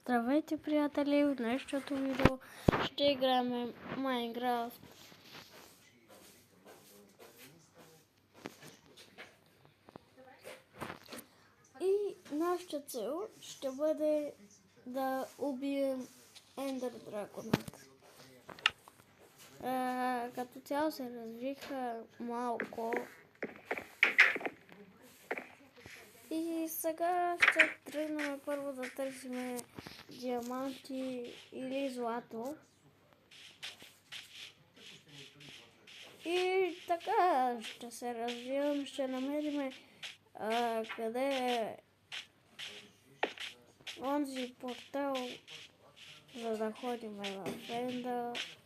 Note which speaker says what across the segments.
Speaker 1: Здравейте, приятели! В днешното видео ще играем Майнкрафт. И нашата цел ще бъде да убием Ендер Драгонът. Като цяло се развиха малко. И сега ще тръгнем първо да търсим диаманти или злато. И така ще се развивам, ще намерим къде е онзи портал, за да ходим в Ендър.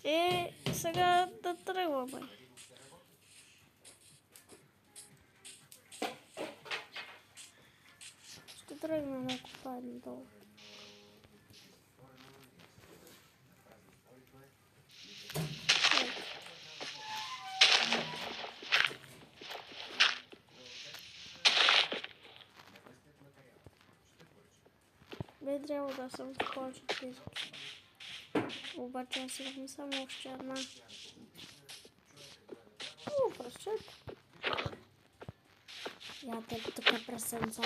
Speaker 1: И сега да тръгваме. Ще тръгнем да копаем долу. Би трябвало да съм в повече писки. Обаче аз имам само още една. О, пръщет. Я те тук пресенца.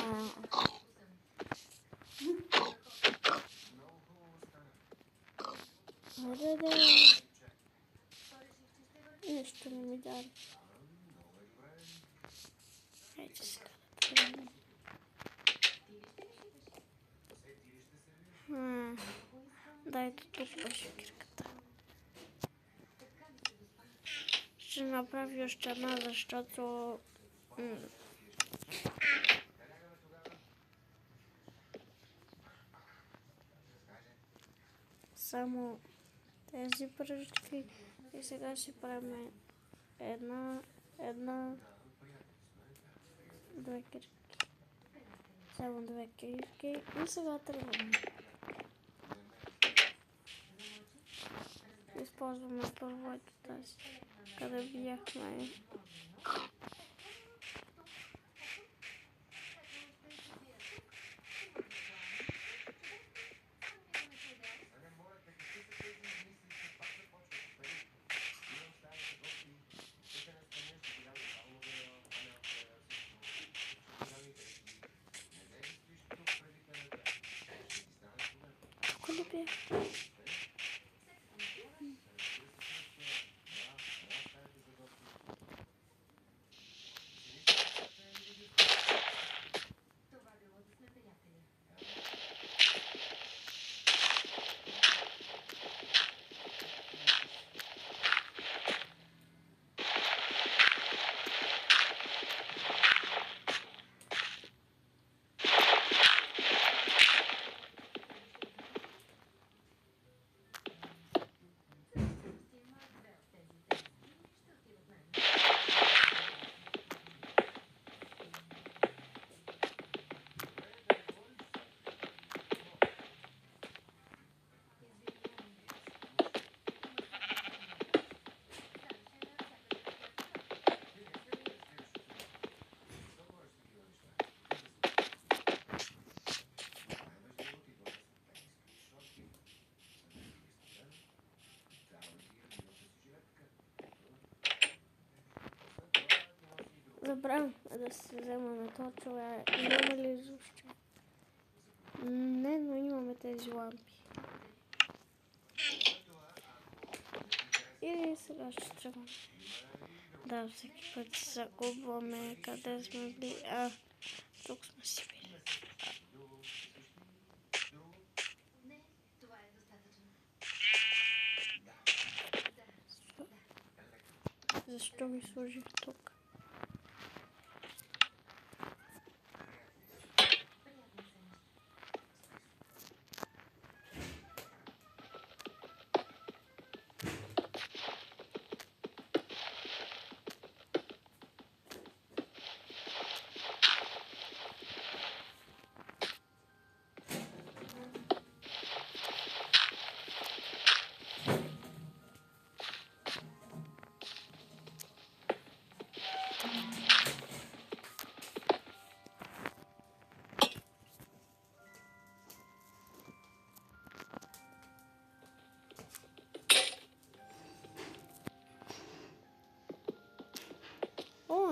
Speaker 1: Хайде. Нищо не ми даде. Хайде сега да тръгнем. Дайте тук беше кирката. Ще направя още една, защото само тези пръчки и сега ще правим една, две кирки. Само две кирки и сега тръгваме. Използваме първо ето тази, къде бяхме. Тук ли бях? Забравям да се взема на този човек. Няма ли изобщо? Не, но имаме тези лампи. И сега ще тръгваме. Да, всеки път се загубваме. Къде сме били? Тук сме си били. Защо ми служих тук?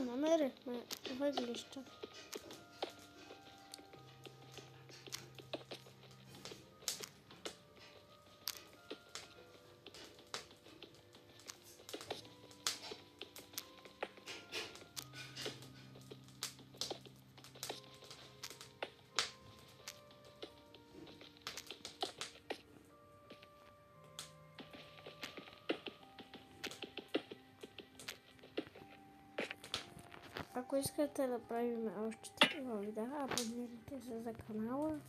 Speaker 1: намерихме въглища. Ако искате да правим още такива видеа, абонирайте се за канала.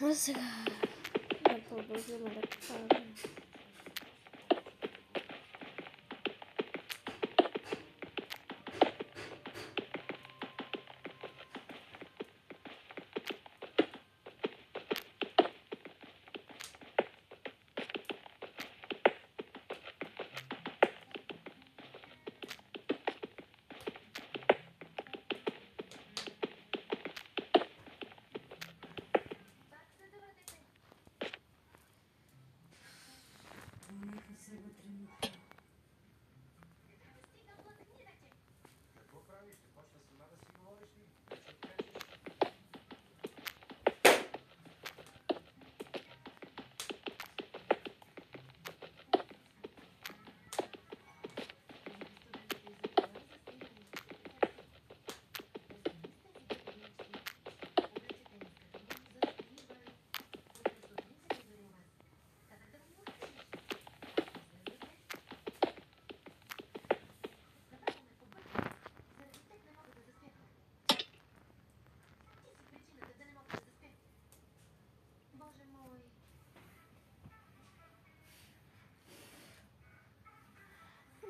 Speaker 1: А сега да продължим да правим.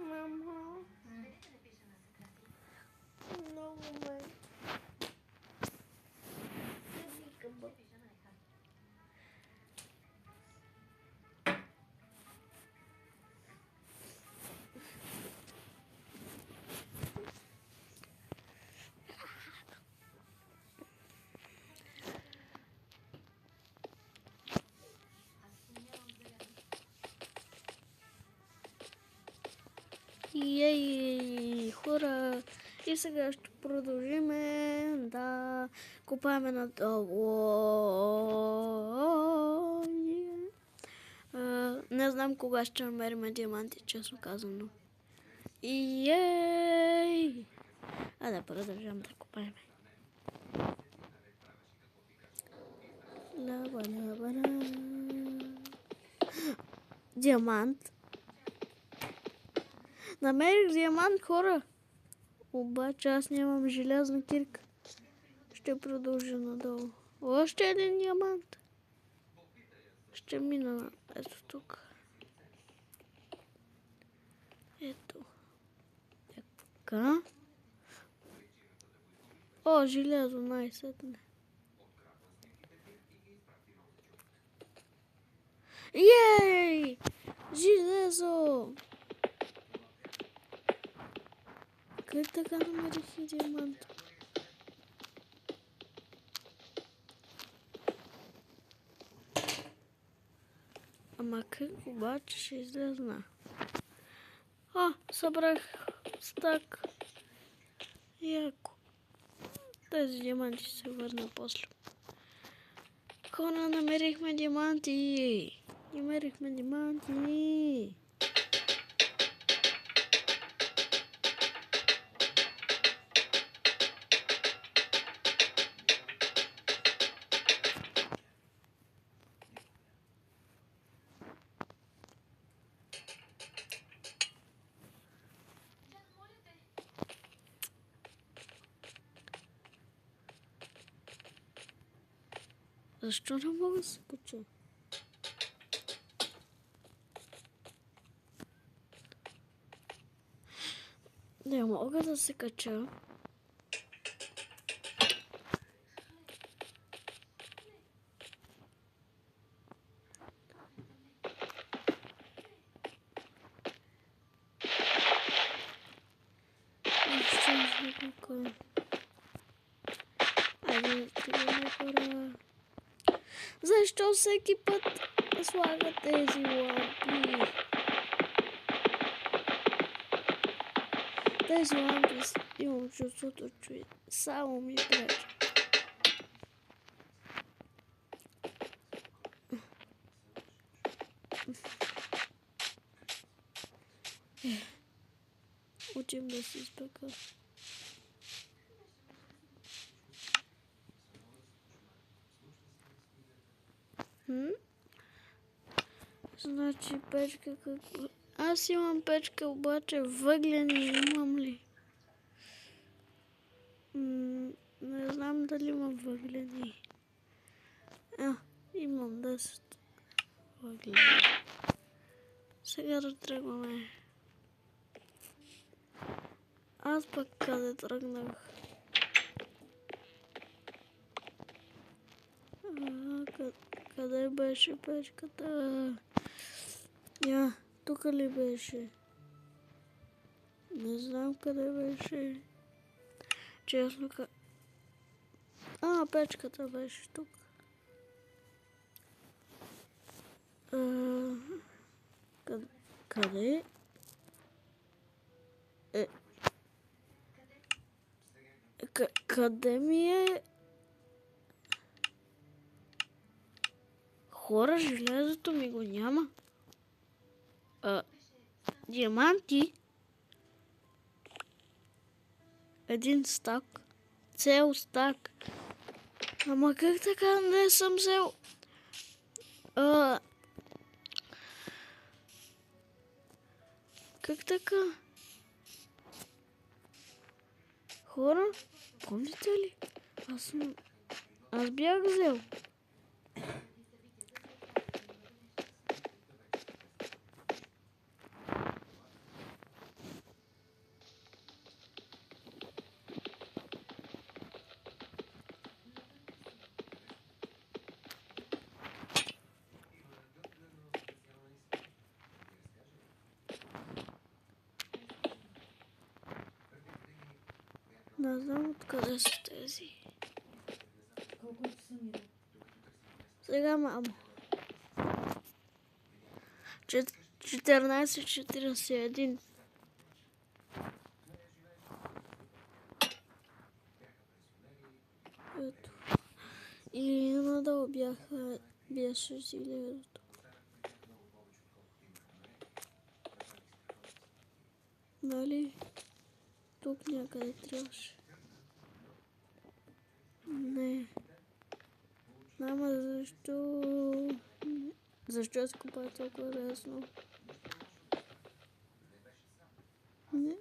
Speaker 1: Мама, много ме викам. Ей, хора! И сега ще продължиме да копаем надолу. Не знам кога ще намерим диаманти, честно казано. Ей! А да продължим да копаем. Диамант. Намерих диамант, хора. Обаче аз нямам желязна кирка. Ще продължа надолу. Още един диамант. Ще мина ето тук. Ето. Така. О, желязо, най-сетне. Ей! Железо! Как така намерих и диамант? Ама как обаче ще излезна? Събрах стак. Яко. Тези диаманти ще се върна после. Хора, намерихме диаманти. Намерихме диаманти. Защо не мога да се кача? Не мога да се кача. Защо всеки път слагат тези лампи? Тези лампи имам чувството, че само ми пречат. Учим да се изпека. Значи печка какво? Аз имам печка, обаче въглени имам ли? Не знам дали имам въглени. Имам 10 въглени. Сега да тръгваме. Аз пък къде тръгнах? Къде беше печката? Тук ли беше? Не знам къде беше. Честно печката беше тук. Къде? Къде ми е? Хора, железото ми го няма. Диаманти? Един стак. Цел стак. Ама как така не съм взел? Как така? Хора, помните ли? Аз бях взел. Не знам откъде са тези. Сега мамо. 14:41. Ето. И надолу беше железото. Нали? Тук някъде трябваше. Не. Мама, защо се купа толкова лесно? Не.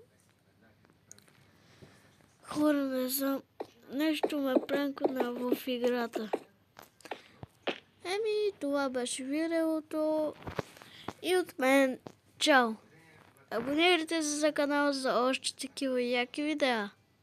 Speaker 1: Хора, не знам. Нещо ме пренкна в играта. Това беше видеото. И от мен. Чао! Абонирайте се за канала за още такива яки видеа.